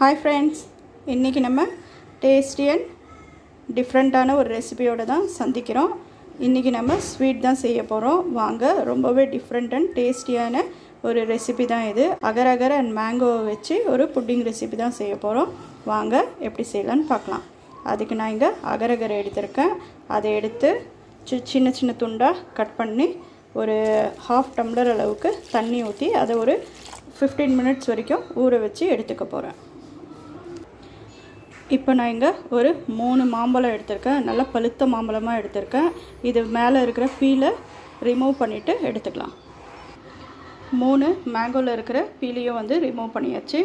Hi friends, இன்றைக்கி நம்ம tasty and டிஃப்ரெண்ட்டான ஒரு ரெசிபியோடு தான் சந்திக்கிறோம். இன்றைக்கி நம்ம ஸ்வீட் தான் செய்ய போகிறோம். வாங்க, ரொம்பவே டிஃப்ரெண்ட் அண்ட் டேஸ்டியான ஒரு ரெசிபி தான் இது. அகர் அகர் அண்ட் மேங்கோவை வச்சு ஒரு புட்டிங் ரெசிபி தான் செய்ய போகிறோம். வாங்க எப்படி செய்யலான்னு பார்க்கலாம். அதுக்கு நான் இங்கே அகர் அகர் எடுத்திருக்கேன். அதை எடுத்து சின்ன சின்ன துண்டாக கட் பண்ணி ஒரு 1/2 டம்ளர் அளவுக்கு தண்ணி ஊற்றி அதை ஒரு 15 மினிட்ஸ் வரைக்கும் ஊற வச்சு எடுத்துக்க போகிறேன். இப்போ நான் இங்கே ஒரு 3 மாம்பழம் எடுத்திருக்கேன். நல்லா பழுத்த மாம்பழமாக எடுத்திருக்கேன். இது மேலே இருக்கிற பீலை ரிமூவ் பண்ணிவிட்டு எடுத்துக்கலாம். 3 மேங்கோவில் இருக்கிற பீலையும் ரிமூவ் பண்ணியாச்சு.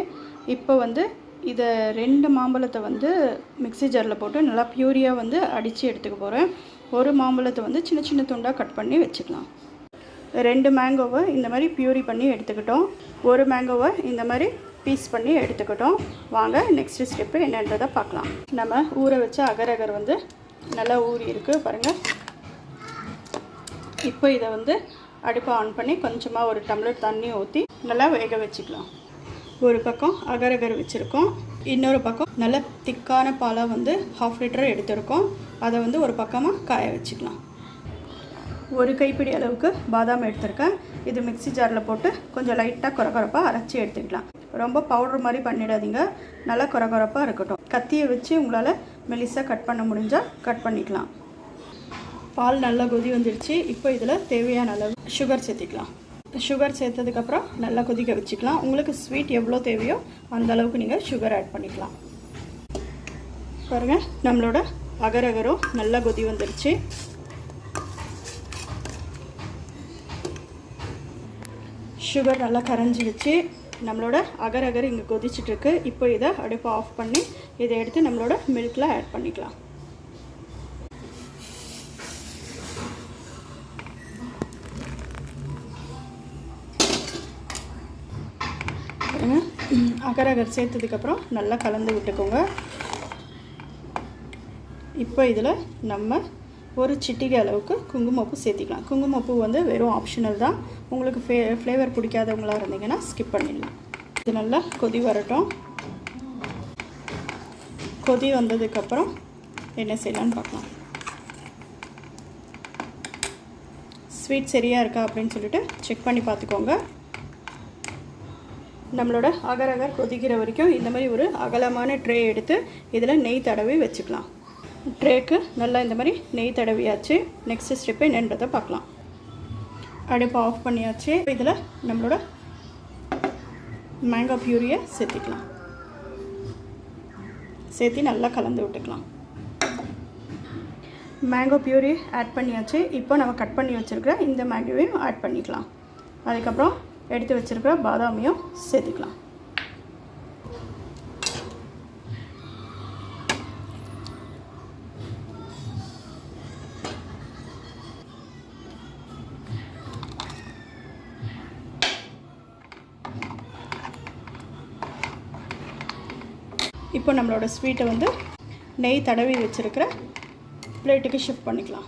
இப்போ இதை 2 மாம்பழத்தை மிக்ஸி ஜாரில் போட்டு நல்லா பியூரியாக அடித்து எடுத்துக்க போகிறேன். ஒரு மாம்பழத்தை சின்ன சின்ன துண்டாக கட் பண்ணி வச்சுக்கலாம். 2 மேங்கோவை இந்த மாதிரி பியூரி பண்ணி எடுத்துக்கிட்டோம். ஒரு மேங்கோவை இந்த மாதிரி பீஸ் பண்ணி எடுத்துக்கிட்டோம். வாங்க நெக்ஸ்ட்டு ஸ்டெப்பு என்னன்றதை பார்க்கலாம். நம்ம ஊற வச்ச அகர் அகர் நல்லா ஊறி இருக்குது பாருங்கள். இப்போ இதை அடுப்பை ஆன் பண்ணி கொஞ்சமாக ஒரு டம்ளர் தண்ணி ஊற்றி நல்லா வேக வச்சுக்கலாம். ஒரு பக்கம் அகர் அகர் வச்சுருக்கோம், இன்னொரு பக்கம் நல்ல திக்கான பாலை 1/2 லிட்டர் எடுத்துருக்கோம். அதை ஒரு பக்கமாக காய வச்சுக்கலாம். ஒரு கைப்பிடி அளவுக்கு பாதாம் எடுத்திருக்கேன். இது மிக்ஸி ஜாரில் போட்டு கொஞ்சம் லைட்டாக கொரகொரப்பாக அரைச்சி எடுத்துக்கலாம். ரொம்ப பவுடர் மாதிரி பண்ணிடாதீங்க, நல்லா கொரகொரப்பாக இருக்கட்டும். கத்தியை வச்சு உங்களால் மெலிசாக கட் பண்ண முடிஞ்சால் கட் பண்ணிக்கலாம். பால் நல்லா கொதி வந்துடுச்சு. இப்போ இதில் தேவையான அளவு சுகர் சேர்த்திக்கலாம். சுகர் சேர்த்ததுக்கப்புறம் நல்லா கொதிக்க வச்சுக்கலாம். உங்களுக்கு ஸ்வீட் எவ்வளோ தேவையோ அந்த அளவுக்கு நீங்கள் சுகர் ஆட் பண்ணிக்கலாம். பாருங்கள், நம்மளோட அகர் அகரும் நல்லா கொதி வந்துடுச்சு. சுகர் நல்லா கரைஞ்சி வச்சு நம்மளோட அகர் அகர் இங்கே கொதிச்சிட்ருக்கு. இப்போ இதை அடுப்பை ஆஃப் பண்ணி இதை எடுத்து நம்மளோட மில்கில் ஆட் பண்ணிக்கலாம். அகர் அகர் சேர்த்ததுக்கப்புறம் நல்லா கலந்து விட்டுக்கோங்க. இப்போ இதில் நம்ம ஒரு சிட்டிகை அளவுக்கு குங்குமப்பூ சேர்த்திக்கலாம். குங்குமப்பூ வெறும் ஆப்ஷனல் தான். உங்களுக்கு ஃப்ளேவர் பிடிக்காதவங்களாக இருந்தீங்கன்னா ஸ்கிப் பண்ணிடலாம். இது நல்லா கொதி வரட்டும். கொதி வந்ததுக்கப்புறம் என்ன செய்யலான்னு பார்க்கலாம். ஸ்வீட் சரியாக இருக்கா அப்படின்னு சொல்லிட்டு செக் பண்ணி பார்த்துக்கோங்க. நம்மளோட அகர் அகர் கொதிக்கிற வரைக்கும் இந்த மாதிரி ஒரு அகலமான ட்ரே எடுத்து இதில் நெய் தடவி வச்சுக்கலாம். ட்ரேக்கு நல்லா இந்த மாதிரி நெய் தடவியாச்சு. நெக்ஸ்ட் ஸ்டெப்பு என்னன்றதை பார்க்கலாம். அடுப்பை ஆஃப் பண்ணியாச்சு. இதில் நம்மளோட மேங்கோ பியூரியை சேர்த்திக்கலாம். சேர்த்து நல்லா கலந்து விட்டுக்கலாம். மேங்கோ பியூரி ஆட் பண்ணியாச்சு. இப்போ நம்ம கட் பண்ணி வச்சுருக்கிற இந்த மேங்கோவையும் ஆட் பண்ணிக்கலாம். அதுக்கப்புறம் எடுத்து வச்சுருக்கிற பாதாமையும் சேர்த்துக்கலாம். இப்போ நம்மளோட ஸ்வீட்டை நெய் தடவி வச்சுருக்கிற பிளேட்டுக்கு ஷிஃப்ட் பண்ணிக்கலாம்.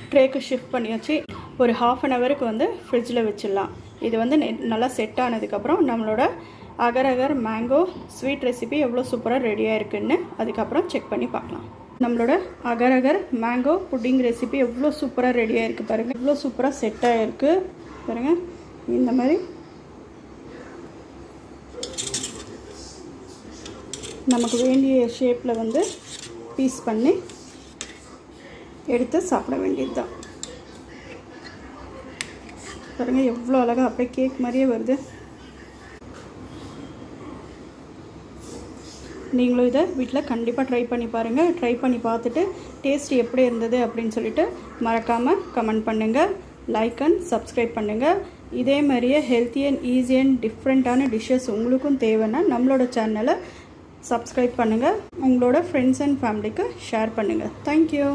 ட்ரேக்கு ஷிஃப்ட் பண்ணியாச்சு. ஒரு 1/2 ஹவருக்கு ஃப்ரிட்ஜில் வச்சிடலாம். இது நல்லா செட் ஆனதுக்கப்புறம் நம்மளோட அகர் அகர் மேங்கோ ஸ்வீட் ரெசிபி எவ்வளோ சூப்பராக ரெடியாக இருக்குதுன்னு அதுக்கப்புறம் செக் பண்ணி பார்க்கலாம். நம்மளோட அகர் அகர் மேங்கோ புட்டிங் ரெசிபி எவ்வளோ சூப்பராக ரெடியாக இருக்குது பாருங்கள். எவ்வளோ சூப்பராக செட் ஆகிருக்கு பாருங்கள். இந்த மாதிரி நமக்கு வேண்டிய ஷேப்பில் பீஸ் பண்ணி எடுத்து சாப்பிட வேண்டியது தான். பாருங்கள் எவ்வளோ அழகாக அப்படியே கேக் மாதிரியே வருது. நீங்களும் இதை வீட்டில் கண்டிப்பாக ட்ரை பண்ணி பாருங்கள். ட்ரை பண்ணி பார்த்துட்டு டேஸ்ட் எப்படி இருந்தது அப்படின்னு சொல்லிட்டு மறக்காமல் கமெண்ட் பண்ணுங்கள். லைக் அண்ட் சப்ஸ்கிரைப் பண்ணுங்கள். இதே மாதிரியே ஹெல்த்தி அண்ட் ஈஸி அண்ட் டிஃப்ரெண்ட்டான டிஷ்ஷஸ் உங்களுக்கும் தேவைன்னா நம்மளோட சேனலை சப்ஸ்கிரைப் பண்ணுங்கள். உங்களோட ஃப்ரெண்ட்ஸ் அண்ட் ஃபேமிலிக்கு ஷேர் பண்ணுங்கள். தேங்க்யூ.